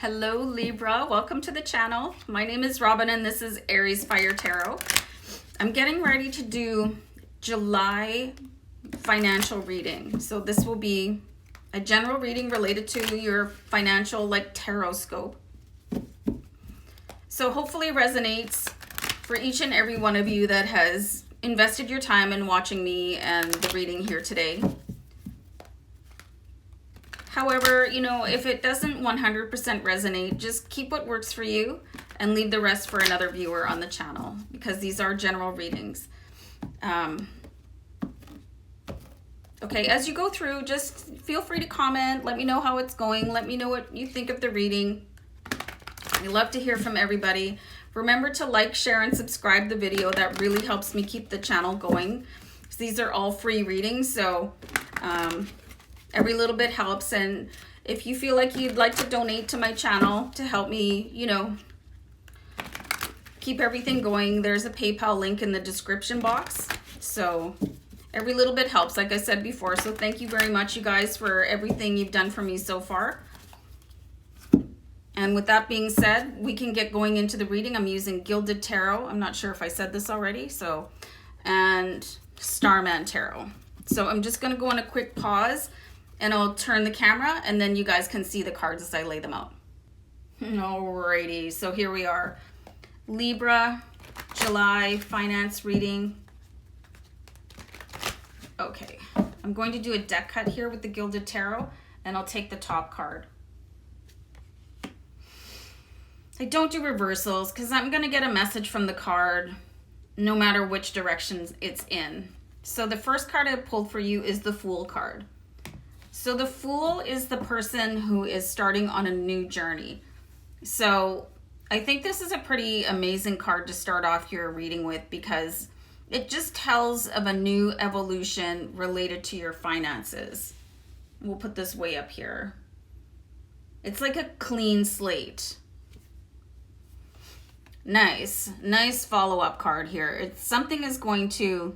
Hello Libra, welcome to the channel. My name is Robin and this is AriesFireTarot. I'm getting ready to do July financial reading. So this will be a general reading related to your financial tarot scope. So hopefully it resonates for each and every one of you that has invested your time in watching me and the reading here today. However, if it doesn't 100% resonate, just keep what works for you and leave the rest for another viewer on the channel because these are general readings. Okay, as you go through, just feel free to comment. Let me know how it's going. Let me know what you think of the reading. I love to hear from everybody. Remember to like, share, and subscribe the video. That really helps me keep the channel going. These are all free readings, so every little bit helps. And if you feel like you'd like to donate to my channel to help me, keep everything going, there's a PayPal link in the description box. So every little bit helps, like I said before. So thank you very much, you guys, for everything you've done for me so far. And with that being said, we can get going into the reading. I'm using Gilded Tarot. I'm not sure if I said this already. And Starman Tarot. So I'm just going to go on a quick pause and I'll turn the camera and then you guys can see the cards as I lay them out. Alrighty, so here we are. Libra, July finance reading. Okay, I'm going to do a deck cut here with the Gilded Tarot and I'll take the top card. I don't do reversals because I'm going to get a message from the card no matter which direction it's in. So the first card I pulled for you is the Fool card. So the Fool is the person who is starting on a new journey. So I think this is a pretty amazing card to start off your reading with because it just tells of a new evolution related to your finances. We'll put this way up here. It's like a clean slate. Nice follow-up card here. It's something is going to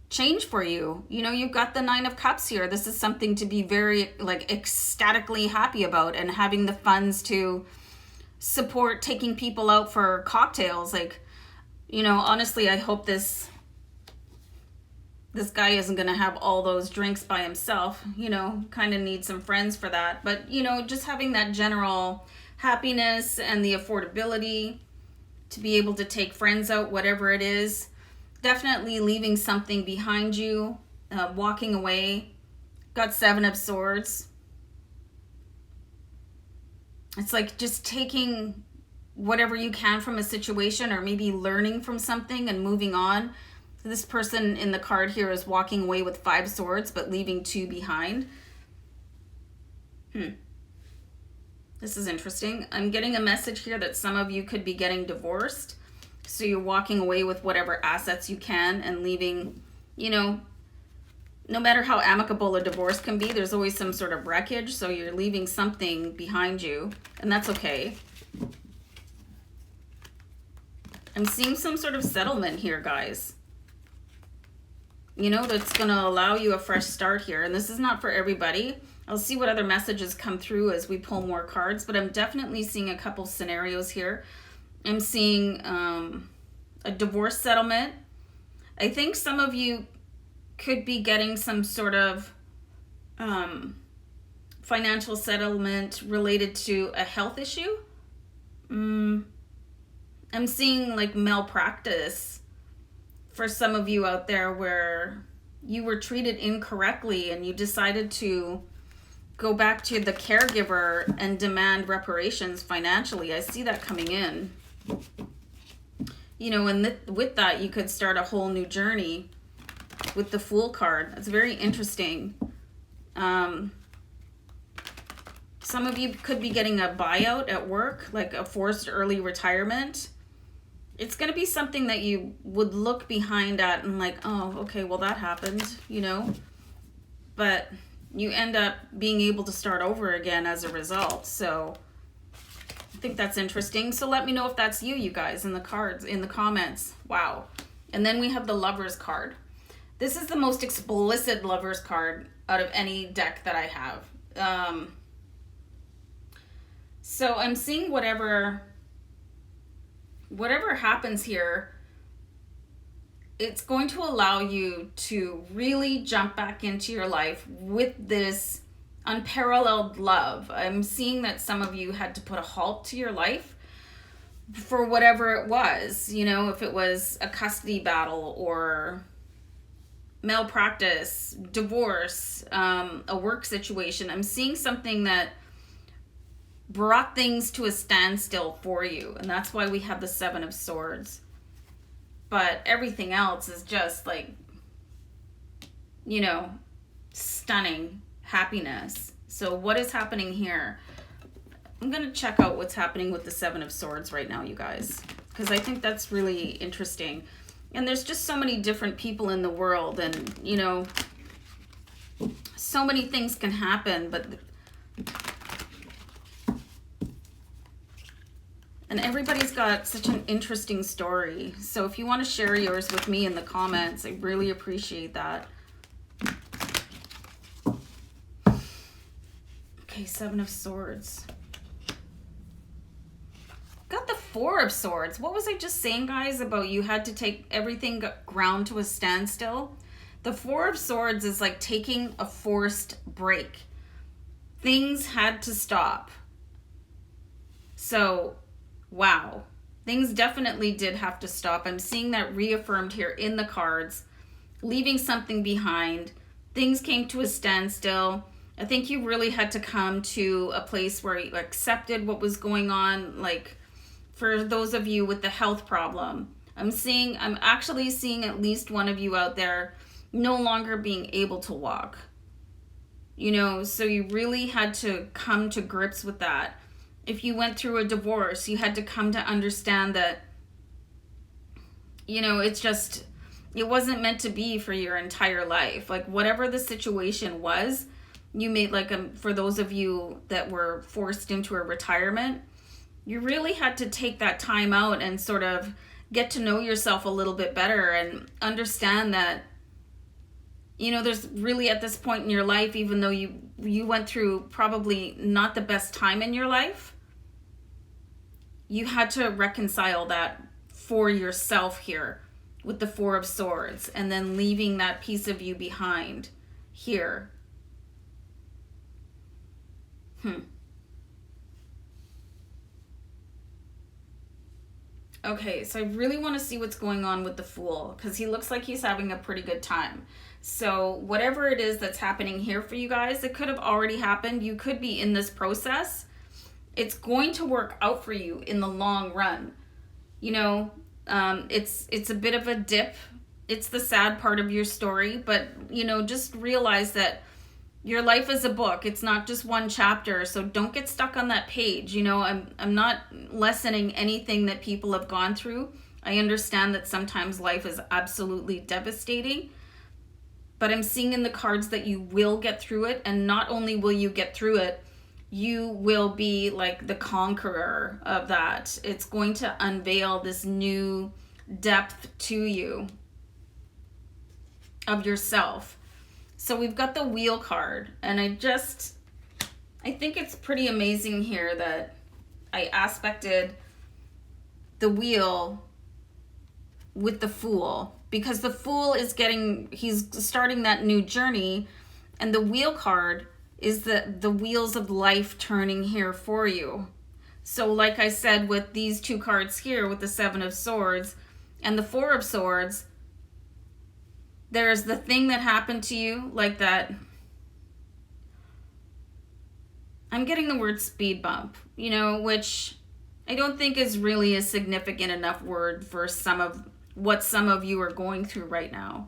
change for you. You've got the Nine of Cups here. This is something to be very ecstatically happy about, and having the funds to support taking people out for cocktails. Honestly, I hope this guy isn't going to have all those drinks by himself. Kind of need some friends for that. But, just having that general happiness and the affordability to be able to take friends out, whatever it is. Definitely leaving something behind you, walking away. Got Seven of Swords. It's like just taking whatever you can from a situation, or maybe learning from something and moving on. This person in the card here is walking away with 5 swords, but leaving 2 behind. This is interesting. I'm getting a message here that some of you could be getting divorced. So you're walking away with whatever assets you can and leaving, no matter how amicable a divorce can be, there's always some sort of wreckage. So you're leaving something behind you, and that's okay. I'm seeing some sort of settlement here, guys. That's going to allow you a fresh start here. And this is not for everybody. I'll see what other messages come through as we pull more cards, but I'm definitely seeing a couple scenarios here. I'm seeing a divorce settlement. I think some of you could be getting some sort of financial settlement related to a health issue. I'm seeing malpractice for some of you out there where you were treated incorrectly and you decided to go back to the caregiver and demand reparations financially. I see that coming in. And with that, you could start a whole new journey with the Fool card. That's very interesting. Some of you could be getting a buyout at work, like a forced early retirement. It's going to be something that you would look behind at and oh, okay, well, that happened, But you end up being able to start over again as a result. So I think that's interesting. So let me know if that's you guys, in the cards, in the comments. Wow. And then we have the Lovers card. This is the most explicit Lovers card out of any deck that I have. So I'm seeing whatever happens here, it's going to allow you to really jump back into your life with this unparalleled love. I'm seeing that some of you had to put a halt to your life for whatever it was, you know, if it was a custody battle or malpractice, divorce, a work situation. I'm seeing something that brought things to a standstill for you, and that's why we have the Seven of Swords. But everything else is just like, you know, stunning happiness. So what is happening here? I'm going to check out what's happening with the Seven of Swords right now, you guys, because I think that's really interesting. And there's just so many different people in the world, and, you know, so many things can happen, but... And everybody's got such an interesting story. So if you want to share yours with me in the comments, I really appreciate that. Okay, Seven of Swords. Got the Four of Swords. What was I just saying, guys, about you had to take everything ground to a standstill? The Four of Swords is like taking a forced break. Things had to stop. So... wow, things definitely did have to stop. I'm seeing that reaffirmed here in the cards, leaving something behind. Things came to a standstill. I think you really had to come to a place where you accepted what was going on. Like for those of you with the health problem, I'm actually seeing at least one of you out there no longer being able to walk. You know, so you really had to come to grips with that. If you went through a divorce, you had to come to understand that, you know, it wasn't meant to be for your entire life. Like whatever the situation was, you made for those of you that were forced into a retirement, you really had to take that time out and sort of get to know yourself a little bit better and understand that, you know, there's really at this point in your life, even though you went through probably not the best time in your life, you had to reconcile that for yourself here with the Four of Swords, and then leaving that piece of you behind here. Okay, so I really want to see what's going on with the Fool, because he looks like he's having a pretty good time. So whatever it is that's happening here for you guys, it could have already happened. You could be in this process. It's going to work out for you in the long run. You know, it's a bit of a dip. It's the sad part of your story, but, you know, just realize that your life is a book. It's not just one chapter, so don't get stuck on that page. You know, I'm not lessening anything that people have gone through. I understand that sometimes life is absolutely devastating, but I'm seeing in the cards that you will get through it, and not only will you get through it, you will be like the conqueror of that. It's going to unveil this new depth to you of yourself. So we've got the Wheel card, and I think it's pretty amazing here that I aspected the Wheel with the Fool, because the Fool he's starting that new journey, and the Wheel card is the wheels of life turning here for you. So like I said, with these two cards here, with the Seven of Swords and the Four of Swords, there's the thing that happened to you, like that. I'm getting the word speed bump, you know, which I don't think is really a significant enough word for what some of you are going through right now.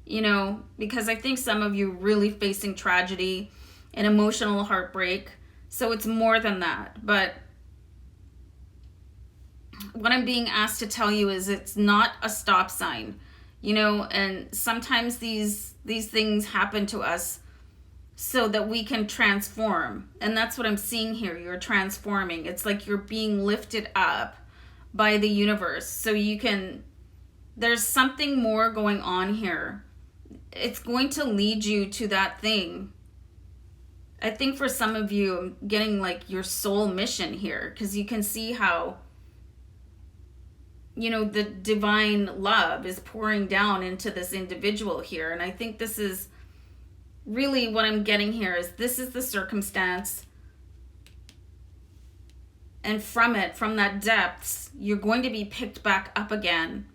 You know, because I think some of you really facing tragedy and emotional heartbreak. So it's more than that. But what I'm being asked to tell you is it's not a stop sign, you know, and sometimes these things happen to us so that we can transform. And that's what I'm seeing here. You're transforming. It's like you're being lifted up by the universe. So there's something more going on here. It's going to lead you to that thing I think for some of you, I'm getting like your soul mission here, because you can see how, you know, the divine love is pouring down into this individual here. And I think this is really what I'm getting here, is this is the circumstance. And from it, from that depths, you're going to be picked back up again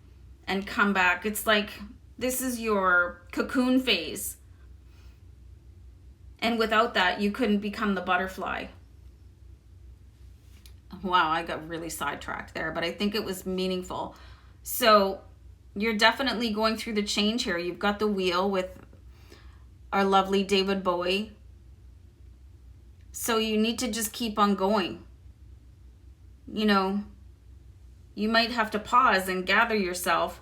and come back. It's like this is your cocoon phase. And without that, you couldn't become the butterfly. Wow, I got really sidetracked there, but I think it was meaningful. So you're definitely going through the change here. You've got the wheel with our lovely David Bowie. So you need to just keep on going. You know, you might have to pause and gather yourself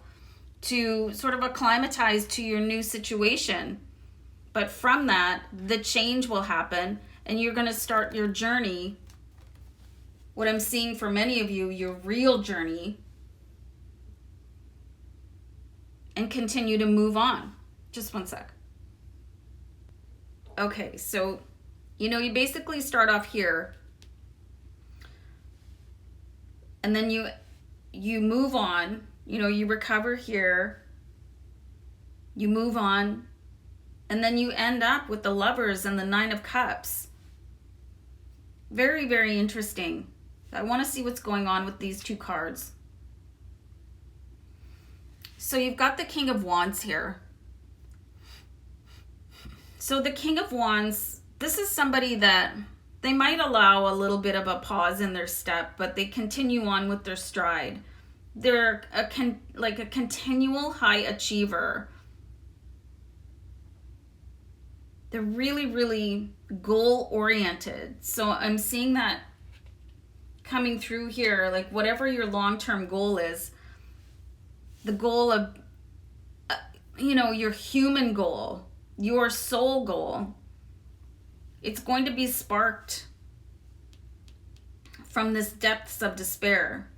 to sort of acclimatize to your new situation. But from that, the change will happen, and you're going to start your journey. What I'm seeing for many of you, your real journey, and continue to move on. Just one sec. Okay, so, you know, you basically start off here, and then you move on. You know, you recover here, you move on, and then you end up with the Lovers and the Nine of Cups. Very, very interesting. I want to see what's going on with these two cards. So you've got the King of Wands here. So the King of Wands, this is somebody that they might allow a little bit of a pause in their step, but they continue on with their stride. They're like a continual high achiever. They're really, really goal-oriented. So I'm seeing that coming through here, like whatever your long-term goal is, the goal of, you know, your human goal, your soul goal, it's going to be sparked from this depths of despair.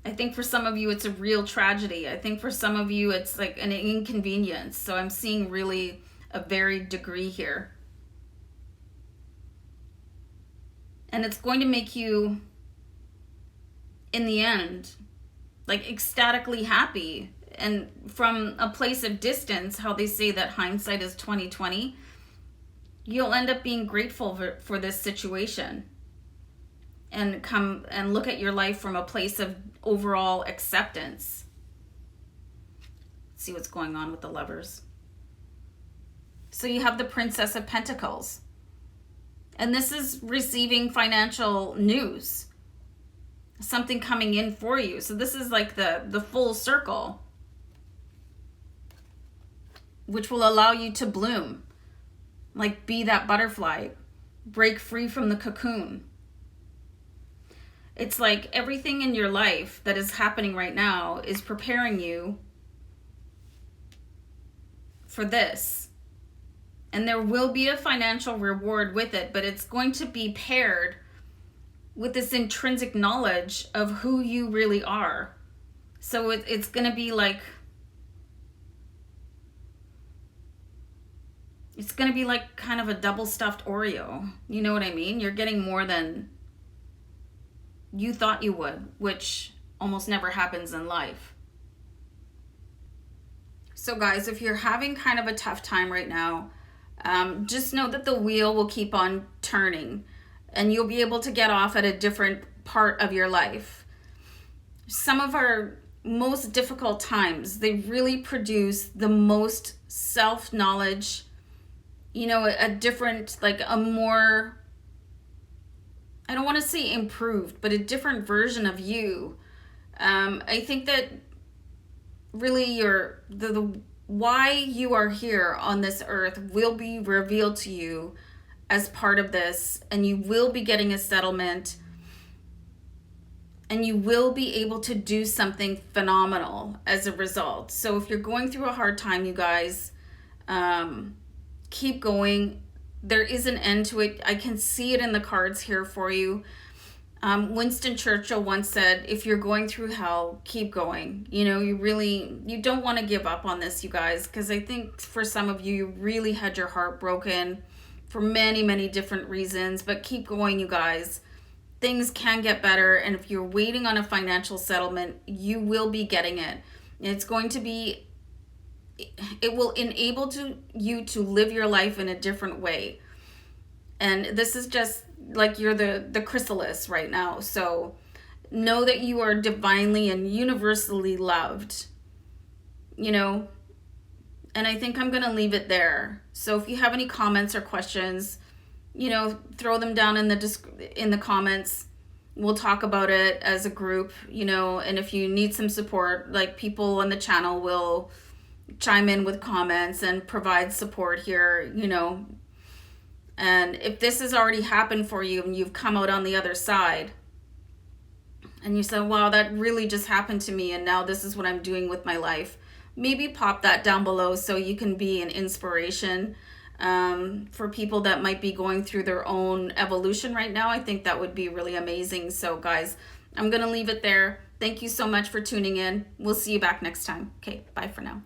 I think for some of you, it's a real tragedy. I think for some of you, it's like an inconvenience. So I'm seeing really a varied degree here. And it's going to make you, in the end, like ecstatically happy. And from a place of distance, how they say that hindsight is 20/20, you'll end up being grateful for this situation. And come and look at your life from a place of overall acceptance. Let's see what's going on with the Lovers. So you have the Princess of Pentacles. And this is receiving financial news. Something coming in for you. So this is like the full circle, which will allow you to bloom. Like be that butterfly. Break free from the cocoon. It's like everything in your life that is happening right now is preparing you for this. And there will be a financial reward with it, but it's going to be paired with this intrinsic knowledge of who you really are. So it's going to be like, it's going to be like kind of a double stuffed Oreo. You know what I mean? You're getting more than you thought you would, which almost never happens in life. So guys, if you're having kind of a tough time right now, just know that the wheel will keep on turning and you'll be able to get off at a different part of your life. Some of our most difficult times, they really produce the most self-knowledge, you know, a different, like a more, I don't want to say improved, but a different version of you. I think that really the why you are here on this earth will be revealed to you as part of this, and you will be getting a settlement, and you will be able to do something phenomenal as a result. So if you're going through a hard time, you guys, keep going. There is an end to it. I can see it in the cards here for you. Winston Churchill once said, if you're going through hell, keep going. You know, you don't want to give up on this, you guys, because I think for some of you, you really had your heart broken for many, many different reasons, but keep going, you guys. Things can get better, and if you're waiting on a financial settlement, you will be getting it. It's going to be, it will enable you to live your life in a different way. And this is just like you're the chrysalis right now. So know that you are divinely and universally loved, you know. And I think I'm going to leave it there. So if you have any comments or questions, you know, throw them down in the comments. We'll talk about it as a group, you know. And if you need some support, like, people on the channel will chime in with comments and provide support here, you know. And if this has already happened for you and you've come out on the other side and you say, wow, that really just happened to me, and now this is what I'm doing with my life, maybe pop that down below so you can be an inspiration for people that might be going through their own evolution right now. I think that would be really amazing. So guys, I'm going to leave it there. Thank you so much for tuning in. We'll see you back next time. Okay, bye for now.